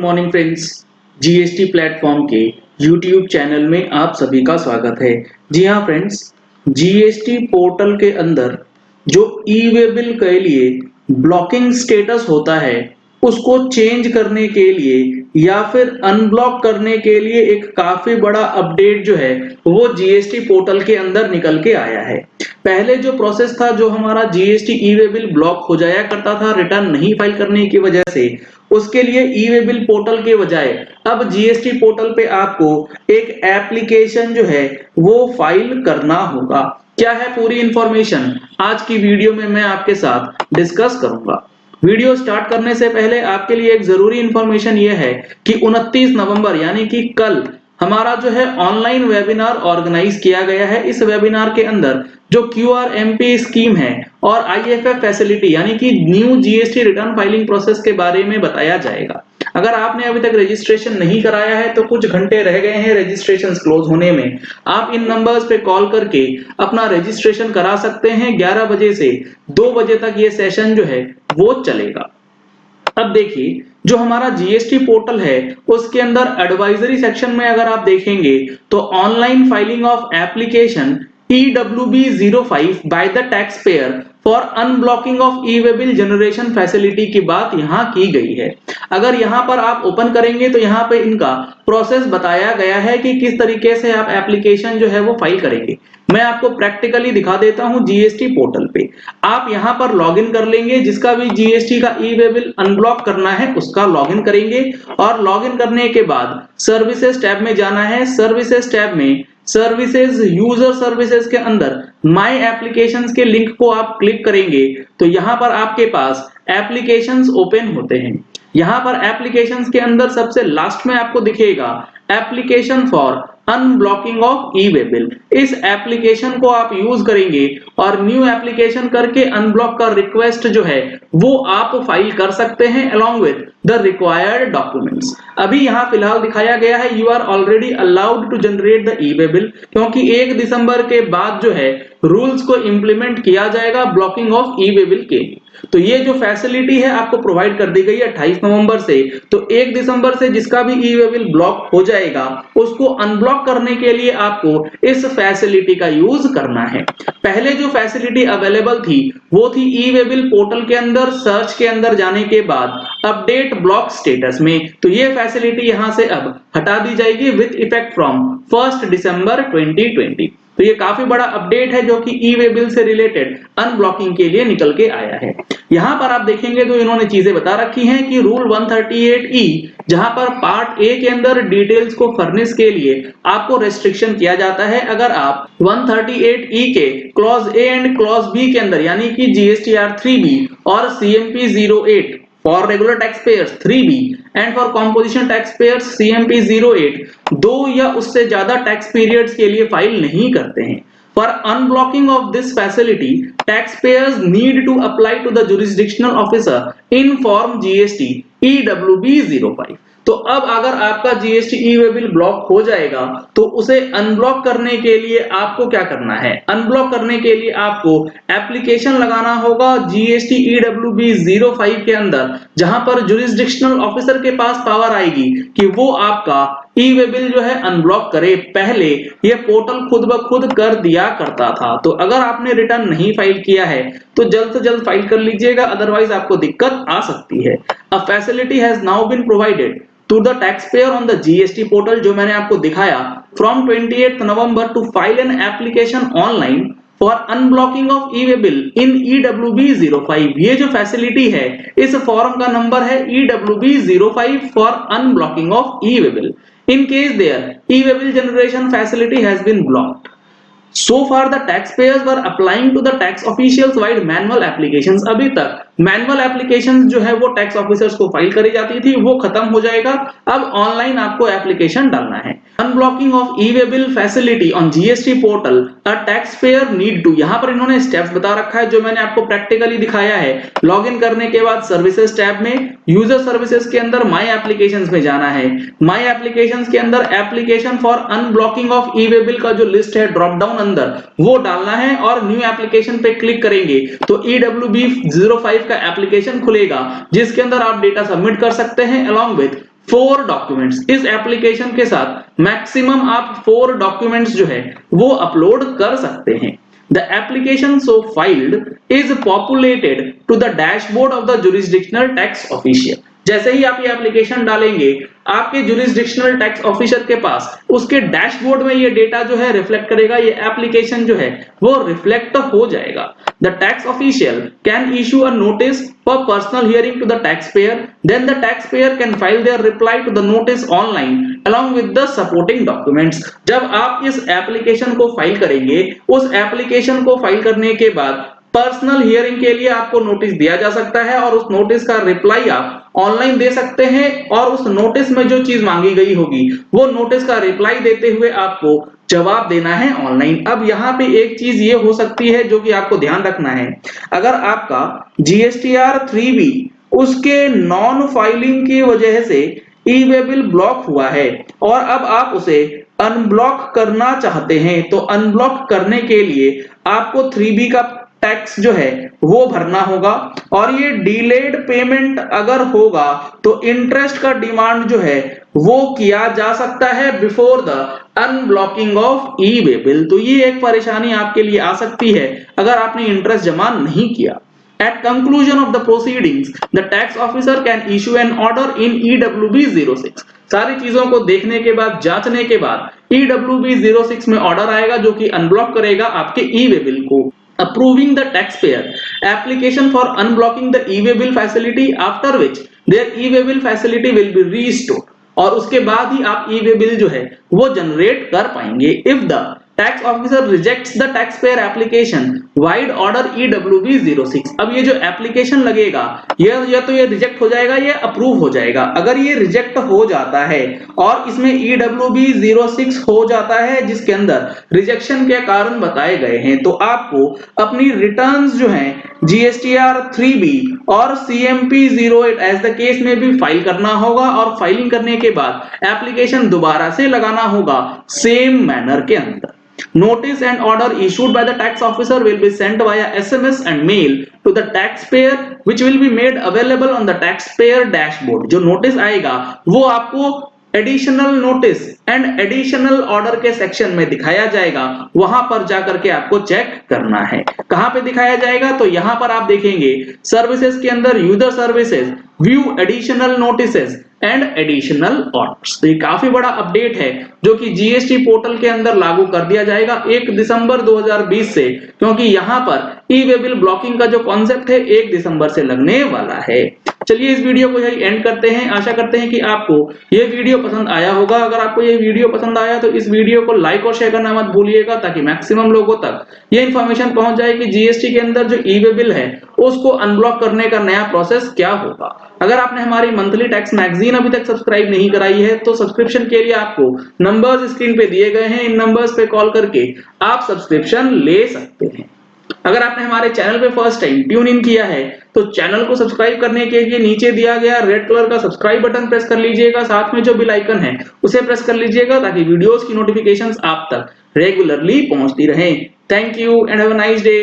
Morning friends, GST platform के YouTube channel में आप सभी का स्वागत है। जी हाँ फ्रेंड्स, जीएसटी पोर्टल के अंदर जो ई वे बिल के लिए ब्लॉकिंग स्टेटस होता है उसको चेंज करने के लिए या फिर अनब्लॉक करने के लिए एक काफी बड़ा अपडेट जो है वो जीएसटी पोर्टल के अंदर निकल के आया है। पहले जो प्रोसेस था, जो हमारा जीएसटी ई वे बिल ब्लॉक हो जाया करता था रिटर्न नहीं फाइल करने की वजह से, उसके लिए ई वे बिल पोर्टल के बजाय अब जीएसटी पोर्टल पे आपको एक एप्लीकेशन जो है वो फाइल करना होगा। क्या है पूरी इंफॉर्मेशन आज की वीडियो में मैं आपके साथ डिस्कस करूंगा। वीडियो स्टार्ट करने से पहले आपके लिए एक जरूरी इंफॉर्मेशन यह है कि 29 नवंबर यानी कि कल हमारा जो है ऑनलाइन वेबिनार ऑर्गेनाइज किया गया है। इस वेबिनार के अंदर जो क्यूआरएमपी स्कीम है और आईएफएफ फैसिलिटी यानी कि new GST return filing process के बारे में बताया जाएगा। अगर आपने अभी तक रजिस्ट्रेशन नहीं कराया है तो कुछ घंटे रह गए हैं रजिस्ट्रेशन क्लोज होने में। आप इन नंबर्स पे कॉल करके अपना रजिस्ट्रेशन करा सकते हैं। 11 बजे से 2 बजे तक ये सेशन जो है वो चलेगा। अब देखिए, जो हमारा जीएसटी पोर्टल है उसके अंदर एडवाइजरी सेक्शन में अगर आप देखेंगे तो online filing of application EWB05 by the tax payer for unblocking of E way bill generation facility की बात यहाँ की गई है। अगर यहाँ पर आप ओपन करेंगे तो यहाँ पे इनका प्रोसेस बताया गया है कि किस तरीके से आप एप्लीकेशन जो है वो फाइल करेंगे। मैं आपको प्रैक्टिकली दिखा देता हूं। जीएसटी पोर्टल पे आप यहां पर लॉगिन कर लेंगे। जिसका भी जीएसटी का ई वे बिल अनब्लॉक करना है उसका लॉगिन करेंगे और लॉगिन करने के बाद सर्विसेज टैब में जाना है। सर्विसेज टैब में सर्विसेज यूजर सर्विसेज के अंदर माय एप्लीकेशंस के लिंक को आप क्लिक करेंगे तो यहां पर आपके पास एप्लीकेशंस ओपन होते हैं। यहां पर एप्लीकेशंस के अंदर सबसे लास्ट में आपको दिखेगा application for unblocking of E way bill. इस एप्लीकेशन को आप यूज करेंगे और न्यू एप्लीकेशन करके अनब्लॉक का रिक्वेस्ट जो है वो आप फाइल कर सकते हैं along with the required documents. अभी यहाँ फिलहाल दिखाया गया है you are already allowed to generate the E way bill, क्योंकि 1 दिसंबर के बाद जो है रूल्स को इंप्लीमेंट किया जाएगा blocking of E way bill के लिए। तो ये जो फैसिलिटी है आपको प्रोवाइड कर दी गई है 28 नवंबर से। तो 1 दिसंबर से जिसका भी ई वे बिल ब्लॉक हो जाएगा उसको अनब्लॉक करने के लिए आपको इस फैसिलिटी का यूज करना है। पहले जो फैसिलिटी अवेलेबल थी वो थी ई वे बिल पोर्टल के अंदर सर्च के अंदर जाने के बाद अपडेट ब्लॉक स्टेटस में। तो ये फैसिलिटी यहां से अब हटा दी जाएगी विद इफेक्ट फ्रॉम 1 दिसंबर 2020। तो ये काफी बड़ा अपडेट है जो कि ई वे बिल से रिलेटेड अनब्लॉकिंग के लिए निकल के आया है। यहां पर आप देखेंगे तो इन्होंने चीजें बता रखी हैं कि रूल 138E जहां पर पार्ट ए के अंदर डिटेल्स को फर्निश के लिए आपको रेस्ट्रिक्शन किया जाता है। अगर आप 138E के clause A and clause B के अंदर यानी कि जीएसटीआर 3B और CMP 08 for regular taxpayers 3B and for composition taxpayers CMP 08 दो या उससे ज्यादा टैक्स पीरियड्स के लिए फाइल नहीं करते हैं। For unblocking of this facility, taxpayers need to apply to the jurisdictional officer in form GST EWB05। तो अब अगर आपका जीएसटी ई वे बिल ब्लॉक हो जाएगा तो उसे अनब्लॉक करने के लिए आपको क्या करना है? अनब्लॉक करने के लिए आपको एप्लीकेशन लगाना होगा जीएसटी EWB05 के अंदर, जहां पर जुरिस्डिक्शनल ऑफिसर के पास पावर आएगी कि वो आपका ई वे बिल जो है अनब्लॉक करे। पहले ये पोर्टल खुद ब खुद कर दिया करता था। तो अगर आपने रिटर्न नहीं फाइल किया है तो जल्द से जल्द फाइल कर लीजिएगा, अदरवाइज आपको दिक्कत आ सकती है। A facility has now been provided to the taxpayer on the GST portal जो मैंने आपको दिखाया from 28th November to file an application online for unblocking of e-way bill in EWB05। ये जो फैसिलिटी है इस फॉर्म का नंबर है EWB05 for unblocking of e-way bill in case their e-way bill generation facility has been blocked। So far the taxpayers were applying to the tax officials via manual applications। अभी तक manual application जो है वो tax officers को file करी जाती थी, वो खत्म हो जाएगा। अब ऑनलाइन आपको एप्लीकेशन डालना है। Unblocking of E way bill facility on GST portal a tax payer need to. यहां पर इन्होंने स्टेप्स बता रखा है जो मैंने आपको प्रैक्टिकली दिखाया है। लॉगिन करने के बाद सर्विसेज टैब में यूजर सर्विसेज के अंदर माय एप्लीकेशंस में जाना है। माय एप्लीकेशंस के अंदर application for unblocking of E way bill का जो लिस्ट है ड्रॉप डाउन अंदर वो डालना है और न्यू एप्लीकेशन पे क्लिक करेंगे तो EWB05 का एप्लीकेशन खुलेगा जिसके अंदर आप डेटा सबमिट कर सकते हैं अलोंग विद 4 डॉक्यूमेंट्स। इस एप्लीकेशन के साथ मैक्सिमम आप 4 डॉक्यूमेंट्स जो है वो अपलोड कर सकते हैं। The application so filed is populated to the dashboard of the jurisdictional tax official। जैसे ही आप ये एप्लीकेशन डालेंगे आपके जुरिस्डिक्शनल टैक्स ऑफिसर के पास उसके डैशबोर्ड में ये डेटा जो है रिफ्लेक्ट करेगा, ये एप्लीकेशन जो है वो रिफ्लेक्ट हो जाएगा। The tax official can issue a notice for personal hearing to the taxpayer, then the taxpayer can file their reply to the notice online along with the supporting documents। जब आप इस application को file करेंगे, उस application को file करने के बाद पर्सनल हियरिंग के लिए आपको नोटिस दिया जा सकता है और उस नोटिस का रिप्लाई आप ऑनलाइन दे सकते हैं और उस नोटिस में जो चीज मांगी गई होगी वो नोटिस का रिप्लाई देते हुए आपको जवाब देना है ऑनलाइन। अब यहाँ पे एक चीज ये हो सकती है जो कि आपको ध्यान रखना है, अगर आपका GSTR 3B उसके नॉन फाइलिंग की वजह से ई-वे बिल ब्लॉक हुआ है और अब आप उसे अनब्लॉक करना चाहते हैं, तो अनब्लॉक करने के लिए आपको 3B का टैक्स जो है वो भरना होगा और ये डिलेड पेमेंट अगर होगा तो इंटरेस्ट का डिमांड जो है वो किया जा सकता है before the unblocking of e-way bill. तो ये एक परेशानी आपके लिए आ सकती है अगर आपने इंटरेस्ट जमा नहीं किया। At conclusion of the proceedings, the tax officer can issue an order in EWB 06। सारी चीजों को देखने के बाद, जांचने के बाद EWB 06 में ऑर्डर आएगा जो कि अनब्लॉक करेगा आपके ई-वे-बिल को। Approving the taxpayer application for unblocking the e-way-bill facility, after which their e-way-bill facility will be restored। और उसके बाद ही आप ई-वे-बिल जो है वो जनरेट कर पाएंगे। If the tax officer rejects the taxpayer application void order EWB 06। अब ये जो एप्लीकेशन लगेगा या तो ये रिजेक्ट हो जाएगा या अप्रूव हो जाएगा। अगर ये रिजेक्ट हो जाता है और इसमें EWB 06 हो जाता है जिसके अंदर रिजेक्शन के कारण बताए गए हैं, तो आपको अपनी रिटर्न्स जो हैं GSTR 3B और CMP 08 एज द केस में भी फाइल करना होगा और फाइलिंग करने के बाद एप्लीकेशन दोबारा से लगाना होगा सेम मैनर के अंदर। Notice and order issued by the tax officer will be sent via SMS and mail to the taxpayer which will be made available on the taxpayer dashboard। जो नोटिस आएगा वो आपको additional notice and additional order के section में दिखाया जाएगा, वहां पर जाकर के आपको चेक करना है। कहां पे दिखाया जाएगा, तो यहां पर आप देखेंगे सर्विसेज के अंदर user services, view additional notices and additional orders. तो ये काफी बड़ा अपडेट है जो कि जीएसटी पोर्टल के अंदर लागू कर दिया जाएगा 1 दिसंबर 2020 से, क्योंकि यहां पर ई-वे-बिल ब्लॉकिंग का जो कॉन्सेप्ट है 1 दिसंबर से लगने वाला है। चलिए इस वीडियो को यही एंड करते हैं। आशा करते हैं कि आपको ये वीडियो पसंद आया होगा। अगर आपको ये वीडियो पसंद आया तो इस वीडियो को लाइक और शेयर करना मत भूलिएगा ताकि मैक्सिमम लोगों तक ये इन्फॉर्मेशन पहुंच जाए कि जीएसटी के अंदर जो ई-वे-बिल है उसको अनब्लॉक करने का नया प्रोसेस क्या होगा। अगर आपने हमारी मंथली टैक्स मैगजीन अभी तक सब्सक्राइब नहीं कराई है तो सब्सक्रिप्शन के लिए आपको नंबर्स स्क्रीन पे दिए गए हैं, इन नंबर्स पे कॉल करके आप सब्सक्रिप्शन ले सकते हैं। अगर आपने हमारे चैनल पे फर्स्ट टाइम ट्यून इन किया है तो चैनल को सब्सक्राइब करने के लिए नीचे दिया गया रेड कलर का सब्सक्राइब बटन प्रेस कर लीजिएगा, साथ में जो बेल आइकन है उसे प्रेस कर लीजिएगा ताकि वीडियोस की नोटिफिकेशंस आप तक रेगुलरली पहुंचती रहें। Thank you and have a nice day.